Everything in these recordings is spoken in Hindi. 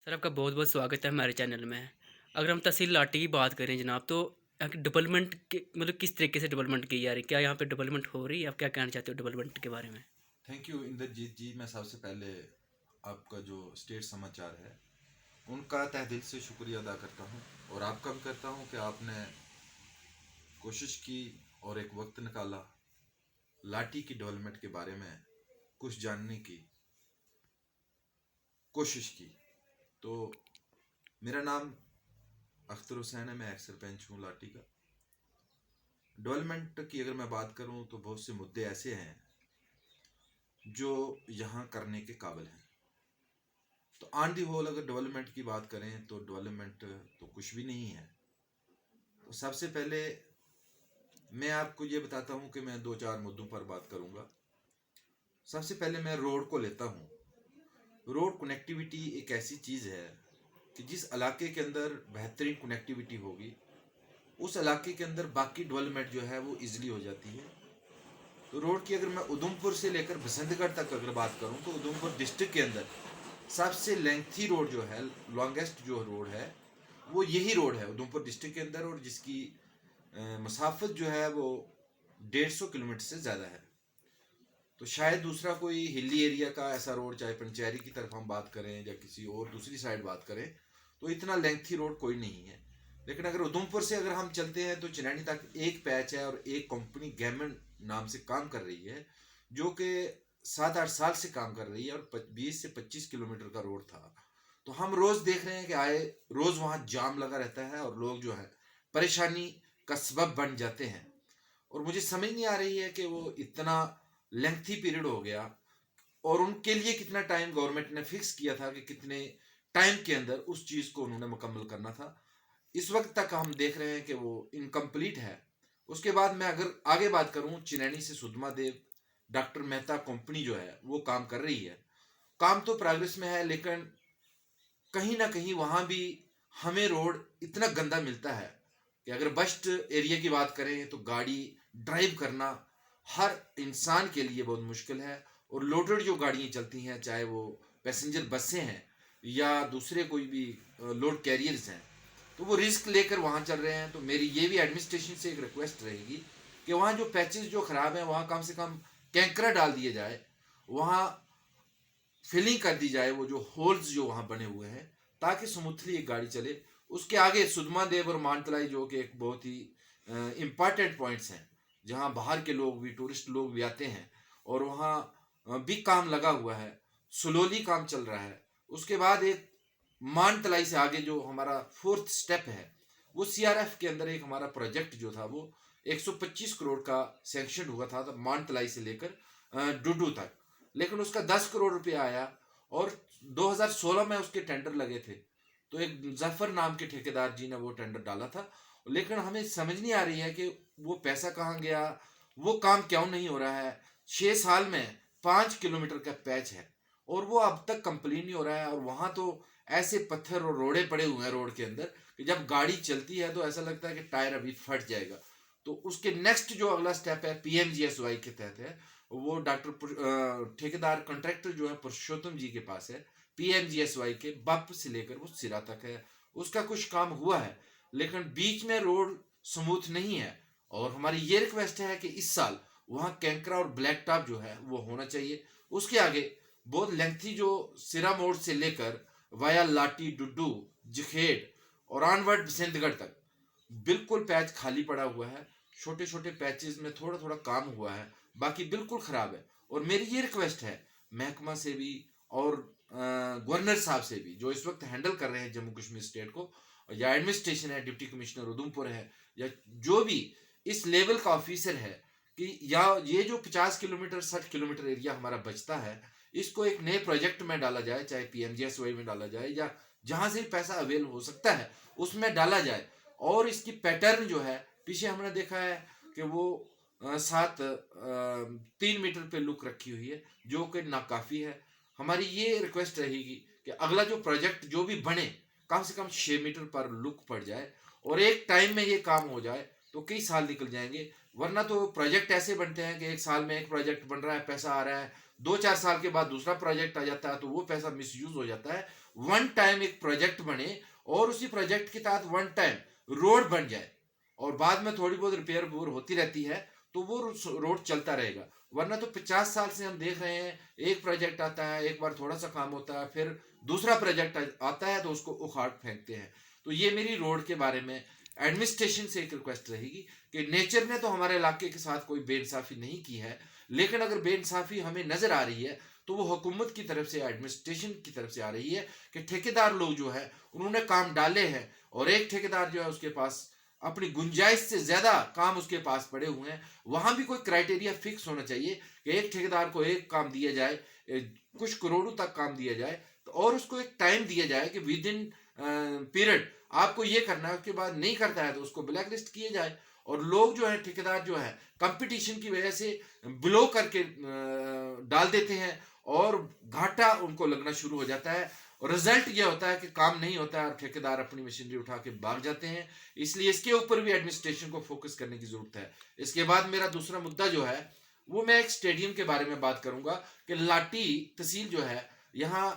सर आपका बहुत बहुत स्वागत है हमारे चैनल में। अगर हम तहसील लाटी की बात करें जनाब, तो यहाँ की डेवलपमेंट के मतलब किस तरीके से डेवलपमेंट की जा रही है, क्या यहाँ पे डेवलपमेंट हो रही है? आप क्या कहना चाहते हो डेवलपमेंट के बारे में? थैंक यू इंद्रजीत जी। मैं सबसे पहले आपका जो स्टेट समाचार है उनका तहे दिल से शुक्रिया अदा करता हूँ और आपका भी करता हूँ कि आपने कोशिश की और एक वक्त निकाला लाठी की डेवलपमेंट के बारे में कुछ जानने की कोशिश की। तो मेरा नाम अख्तर हुसैन है, मैं एक्स सरपंच हूँ लाठी का। डेवलपमेंट की अगर मैं बात करूँ तो बहुत से मुद्दे ऐसे हैं जो यहाँ करने के काबिल हैं। तो ऑन दी होल अगर डेवलपमेंट की बात करें तो डेवलपमेंट तो कुछ भी नहीं है। तो सबसे पहले मैं आपको ये बताता हूँ कि मैं दो चार मुद्दों पर बात करूँगा। सबसे पहले मैं रोड को लेता हूँ। रोड कनेक्टिविटी एक ऐसी चीज़ है कि जिस इलाके के अंदर बेहतरीन कनेक्टिविटी होगी उस इलाके के अंदर बाकी डेवलपमेंट जो है वो इजीली हो जाती है। तो रोड की अगर मैं उधमपुर से लेकर बसंतगढ़ तक अगर बात करूँ तो उधमपुर डिस्ट्रिक्ट के अंदर सबसे लेंथी रोड जो है, लॉन्गेस्ट जो रोड है वो यही रोड है उधमपुर डिस्ट्रिक्ट के अंदर, और जिसकी मसाफत जो है वो 150 किलोमीटर से ज़्यादा है। तो शायद दूसरा कोई हिली एरिया का ऐसा रोड, चाहे पंचैरी की तरफ हम बात करें या किसी और दूसरी साइड बात करें, तो इतना लेंथी रोड कोई नहीं है। लेकिन अगर उधमपुर से अगर हम चलते हैं तो चिनैनी तक एक पैच है और एक कंपनी गैमन नाम से काम कर रही है जो कि 7-8 साल से काम कर रही है, और 20 से 25 किलोमीटर का रोड था। तो हम रोज देख रहे हैं कि आए रोज वहां जाम लगा रहता है और लोग जो है परेशानी का सबब बन जाते हैं। और मुझे समझ नहीं आ रही है कि वो इतना लेंथी पीरियड हो गया और उनके लिए कितना टाइम गवर्नमेंट ने फिक्स किया था कि कितने टाइम के अंदर उस चीज को उन्होंने मुकम्मल करना था। इस वक्त तक हम देख रहे हैं कि वो इनकम्प्लीट है। उसके बाद मैं अगर आगे बात करूं, चिनैनी से सुधमा देव डॉक्टर मेहता कंपनी जो है वो काम कर रही है। काम तो प्रोग्रेस में है, लेकिन कहीं ना कहीं वहां भी हमें रोड इतना गंदा मिलता है कि अगर बस्ट एरिया की बात करें तो गाड़ी ड्राइव करना हर इंसान के लिए बहुत मुश्किल है। और लोडेड जो गाड़ियां चलती हैं, चाहे वो पैसेंजर बसें हैं या दूसरे कोई भी लोड कैरियर्स हैं, तो वो रिस्क लेकर वहाँ चल रहे हैं। तो मेरी ये भी एडमिनिस्ट्रेशन से एक रिक्वेस्ट रहेगी कि वहाँ जो पैचेस जो ख़राब हैं वहाँ कम से कम कैंकरा डाल दिए जाए, वहाँ फिलिंग कर दी जाए वो जो होल्स जो वहाँ बने हुए हैं, ताकि स्मूथली एक गाड़ी चले। उसके आगे सुधमा देव और मानतलाई जो कि एक बहुत ही इम्पॉर्टेंट पॉइंट्स हैं जहाँ बाहर के लोग भी, टूरिस्ट लोग भी आते हैं, और वहाँ भी काम लगा हुआ है, स्लोली काम चल रहा है। उसके बाद एक मानतलाई से आगे जो हमारा फोर्थ स्टेप है, वो सीआरएफ के अंदर एक हमारा प्रोजेक्ट जो था वो 125 करोड़ का सैंक्शन हुआ था मानतलाई से लेकर डुडू तक। लेकिन उसका 10 करोड़ रुपया आया और 2016 में उसके टेंडर लगे थे। तो एक जफर नाम के ठेकेदार जी ने वो टेंडर डाला था, लेकिन हमें समझ नहीं आ रही है कि वो पैसा कहाँ गया, वो काम क्यों नहीं हो रहा है। 6 साल में 5 किलोमीटर का पैच है और वो अब तक कंप्लीट नहीं हो रहा है। और वहां तो ऐसे पत्थर और रोड़े पड़े हुए हैं रोड के अंदर कि जब गाड़ी चलती है तो ऐसा लगता है कि टायर अभी फट जाएगा। तो उसके नेक्स्ट जो अगला स्टेप है पीएमजीएसवाई के तहत है, वो डॉक्टर ठेकेदार कॉन्ट्रैक्टर जो है पुरुषोत्तम जी के पास है। पीएमजीएसवाई के बप से लेकर वो सिरा तक है, उसका कुछ काम हुआ है, लेकिन बीच में रोड स्मूथ नहीं है। और हमारी ये रिक्वेस्ट है कि इस साल वहाँ कैंकरा और ब्लैक टॉप जो है वो होना चाहिए। उसके आगे बहुत लेंथी जो सिरा मोड़ से लेकर वाया लाटी, डुड्डू, जखेड़ और ऑनवर्ड बसंतगढ़ तक बिल्कुल पैच खाली पड़ा हुआ है। छोटे छोटे पैचेस में थोड़ा थोड़ा काम हुआ है, बाकी बिल्कुल खराब है। और मेरी ये रिक्वेस्ट है महकमा से भी और गवर्नर साहब से भी, जो इस वक्त हैंडल कर रहे हैं जम्मू कश्मीर स्टेट को, या एडमिनिस्ट्रेशन है, डिप्टी कमिश्नर उधमपुर है, या जो भी इस लेवल का ऑफिसर है, कि या ये जो 50 किलोमीटर 60 किलोमीटर एरिया हमारा बचता है, इसको एक नए प्रोजेक्ट में डाला जाए, चाहे पीएमजीएसवाई में डाला जाए या जहां से पैसा अवेल हो सकता है उसमें डाला जाए। और इसकी पैटर्न जो है, पीछे हमने देखा है कि वो 3 मीटर पे लुक रखी हुई है, जो कि नाकाफी है। हमारी ये रिक्वेस्ट रहेगी कि अगला जो प्रोजेक्ट जो भी बने, कम से कम 6 मीटर पर लुक पड़ जाए और एक टाइम में ये काम हो जाए, तो कई साल निकल जाएंगे। वरना तो प्रोजेक्ट ऐसे बनते हैं कि एक साल में एक प्रोजेक्ट बन रहा है, पैसा आ रहा है, 2-4 साल के बाद दूसरा प्रोजेक्ट आ जाता है तो वो पैसा मिसयूज हो जाता है। वन टाइम एक प्रोजेक्ट बने और उसी प्रोजेक्ट के तहत वन टाइम रोड बन जाए और बाद में थोड़ी बहुत रिपेयर होती रहती है तो वो रोड चलता रहेगा। वरना तो 50 साल से हम देख रहे हैं, एक प्रोजेक्ट आता है, एक बार थोड़ा सा काम होता है, फिर दूसरा प्रोजेक्ट आता है तो उसको उखाड़ फेंकते हैं। तो ये मेरी रोड के बारे में एडमिनिस्ट्रेशन से एक रिक्वेस्ट रहेगी कि नेचर ने तो हमारे इलाके के साथ कोई बेइंसाफी नहीं की है, लेकिन अगर बेइंसाफी हमें नजर आ रही है तो वो हुकूमत की तरफ से, एडमिनिस्ट्रेशन की तरफ से आ रही है कि ठेकेदार लोग जो है उन्होंने काम डाले हैं और एक ठेकेदार जो है उसके पास अपनी गुंजाइश से ज्यादा काम उसके पास पड़े हुए हैं। वहां भी कोई क्राइटेरिया फिक्स होना चाहिए कि एक ठेकेदार को एक काम दिया जाए, कुछ करोड़ों तक काम दिया जाए तो और उसको एक टाइम दिया जाए कि विद इन पीरियड आपको ये करना है, उसके बाद नहीं करता है तो उसको ब्लैक लिस्ट किए जाए। और लोग जो है, ठेकेदार जो है, कंपटीशन की वजह से ब्लो करके डाल देते हैं और घाटा उनको लगना शुरू हो जाता है और रिजल्ट ये होता है कि काम नहीं होता है और ठेकेदार अपनी मशीनरी उठा के भाग जाते हैं। इसलिए इसके ऊपर भी एडमिनिस्ट्रेशन को फोकस करने की जरूरत है। इसके बाद मेरा दूसरा मुद्दा जो है वो मैं एक स्टेडियम के बारे में बात करूंगा कि लाटी तहसील जो है, यहाँ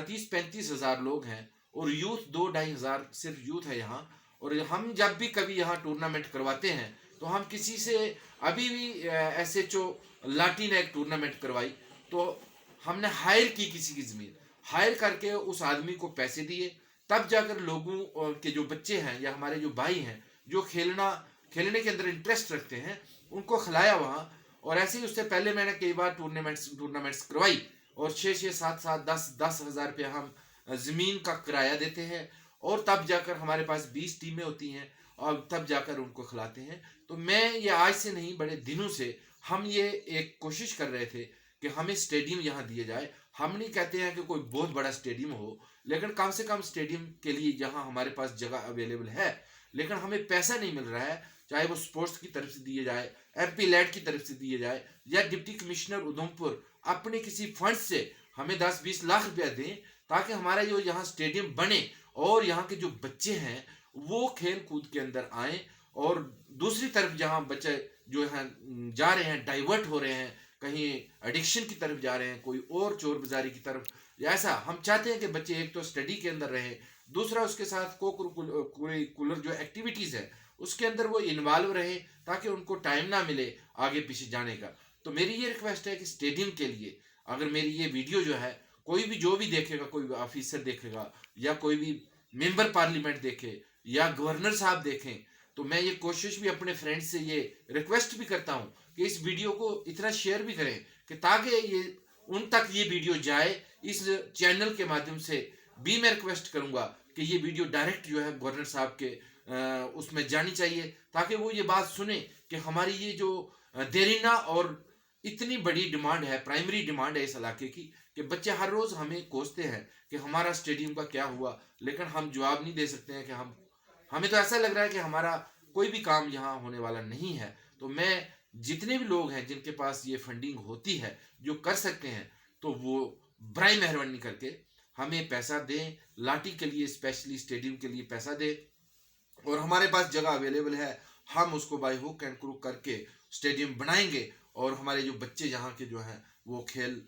30-35 हजार लोग हैं और यूथ 2-2.5 हजार सिर्फ यूथ है यहाँ। और हम जब भी कभी यहाँ टूर्नामेंट करवाते हैं तो हम किसी से, अभी भी SHO लाठी ने एक टूर्नामेंट करवाई तो हमने हायर की, किसी की जमीन हायर करके उस आदमी को पैसे दिए, तब जाकर लोगों के जो बच्चे हैं या हमारे जो भाई हैं जो खेलने के अंदर इंटरेस्ट रखते हैं उनको खिलाया वहाँ। और ऐसे ही उससे पहले मैंने कई बार टूर्नामेंट्स करवाई और 6-6, 7-7, 10-10 हजार रुपया हम जमीन का किराया देते हैं और तब जाकर हमारे पास 20 टीमें होती हैं और तब जाकर उनको खिलाते हैं। तो मैं ये आज से नहीं, बड़े दिनों से हम ये एक कोशिश कर रहे थे कि हमें स्टेडियम यहाँ दिया जाए। हम नहीं कहते हैं कि कोई बहुत बड़ा स्टेडियम हो, लेकिन कम से कम स्टेडियम के लिए जहाँ हमारे पास जगह अवेलेबल है, लेकिन हमें पैसा नहीं मिल रहा है, चाहे वो स्पोर्ट्स की तरफ से दिए जाए, MP लैड की तरफ से दिए जाए या डिप्टी कमिश्नर उधमपुर अपने किसी फंड से हमें 10-20 लाख रुपया दें ताकि हमारा जो यहाँ स्टेडियम बने और यहाँ के जो बच्चे हैं वो खेल कूद के अंदर आए। और दूसरी तरफ जहाँ बच्चे जो है जा रहे हैं, डाइवर्ट हो रहे हैं, कहीं एडिक्शन की तरफ जा रहे हैं, कोई और चोर बाजारी की तरफ, ऐसा हम चाहते हैं कि बच्चे एक तो स्टडी के अंदर रहें, दूसरा उसके साथ को करिकुलर जो एक्टिविटीज है उसके अंदर वो इन्वॉल्व रहे ताकि उनको टाइम ना मिले आगे पीछे जाने का। तो मेरी ये रिक्वेस्ट है कि स्टेडियम के लिए अगर मेरी ये वीडियो जो है कोई भी जो भी देखेगा, कोई ऑफिसर देखेगा या कोई भी मेंबर पार्लियामेंट देखे या गवर्नर साहब देखें, तो मैं ये कोशिश भी अपने फ्रेंड्स से ये रिक्वेस्ट भी करता हूँ कि इस वीडियो को इतना शेयर भी करें कि ताकि ये उन तक ये वीडियो जाए। इस चैनल के माध्यम से भी मैं रिक्वेस्ट करूंगा कि ये वीडियो डायरेक्ट जो है गवर्नर साहब के उसमें जानी चाहिए ताकि वो ये बात सुने कि हमारी ये जो देरीना और इतनी बड़ी डिमांड है, प्राइमरी डिमांड है इस इलाके की, कि बच्चे हर रोज हमें कोसते हैं कि हमारा स्टेडियम का क्या हुआ, लेकिन हम जवाब नहीं दे सकते हैं कि हमें तो ऐसा लग रहा है कि हमारा कोई भी काम यहाँ होने वाला नहीं है। तो मैं जितने भी लोग हैं जिनके पास ये फंडिंग होती है, जो कर सकते हैं, तो वो बराए मेहरबानी करके हमें पैसा दें, लाठी के लिए स्पेशली स्टेडियम के लिए पैसा दें और हमारे पास जगह अवेलेबल है, हम उसको बाय हुक एंड क्रूक करके स्टेडियम बनाएंगे और हमारे जो बच्चे यहाँ के जो हैं वो खेल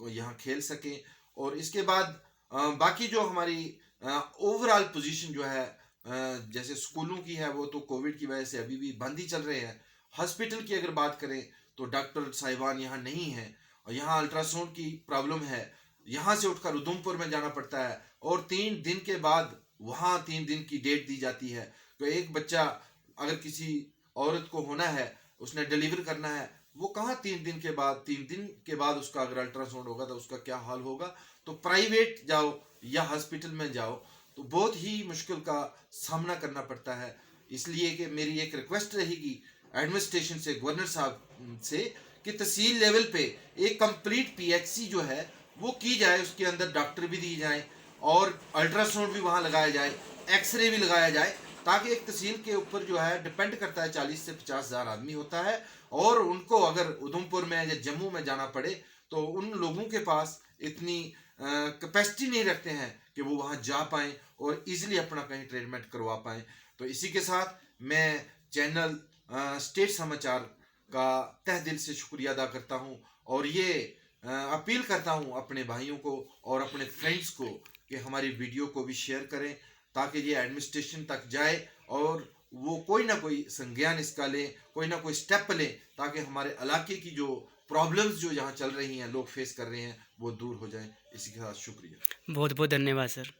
यहाँ खेल सकें। और इसके बाद बाकी जो हमारी ओवरऑल पोजीशन जो है जैसे स्कूलों की है वो तो कोविड की वजह से अभी भी बंद ही चल रहे हैं। हॉस्पिटल की अगर बात करें तो डॉक्टर साहिबान यहाँ नहीं है और यहाँ अल्ट्रासाउंड की प्रॉब्लम है, यहाँ से उठकर उधमपुर में जाना पड़ता है और 3 दिन के बाद वहाँ 3 दिन की डेट दी जाती है। तो एक बच्चा अगर किसी औरत को होना है, उसने डिलीवर करना है, वो कहाँ 3 दिन के बाद उसका अगर अल्ट्रासाउंड होगा तो उसका क्या हाल होगा। तो प्राइवेट जाओ या हॉस्पिटल में जाओ तो बहुत ही मुश्किल का सामना करना पड़ता है। इसलिए कि मेरी एक रिक्वेस्ट रहेगी एडमिनिस्ट्रेशन से, गवर्नर साहब से, कि तहसील लेवल पे एक कंप्लीट PHC जो है वो की जाए, उसके अंदर डॉक्टर भी दिए जाए और अल्ट्रासाउंड भी वहाँ लगाया जाए, एक्सरे भी लगाया जाए, ताकि एक तहसील के ऊपर जो है डिपेंड करता है 40 से 50 हजार आदमी होता है और उनको अगर उधमपुर में या जम्मू में जाना पड़े तो उन लोगों के पास इतनी कैपेसिटी नहीं रखते हैं कि वो वहाँ जा पाएं और इजीली अपना कहीं ट्रीटमेंट करवा पाएं। तो इसी के साथ मैं चैनल स्टेट समाचार का तहे दिल से शुक्रिया अदा करता हूँ और ये अपील करता हूँ अपने भाइयों को और अपने फ्रेंड्स को कि हमारी वीडियो को भी शेयर करें ताकि ये एडमिनिस्ट्रेशन तक जाए और वो कोई ना कोई संज्ञान इसका लें, कोई ना कोई स्टेप लें ताकि हमारे इलाके की जो प्रॉब्लम्स जो यहाँ चल रही हैं, लोग फेस कर रहे हैं, वो दूर हो जाए। इसी के साथ शुक्रिया। बहुत बहुत धन्यवाद सर।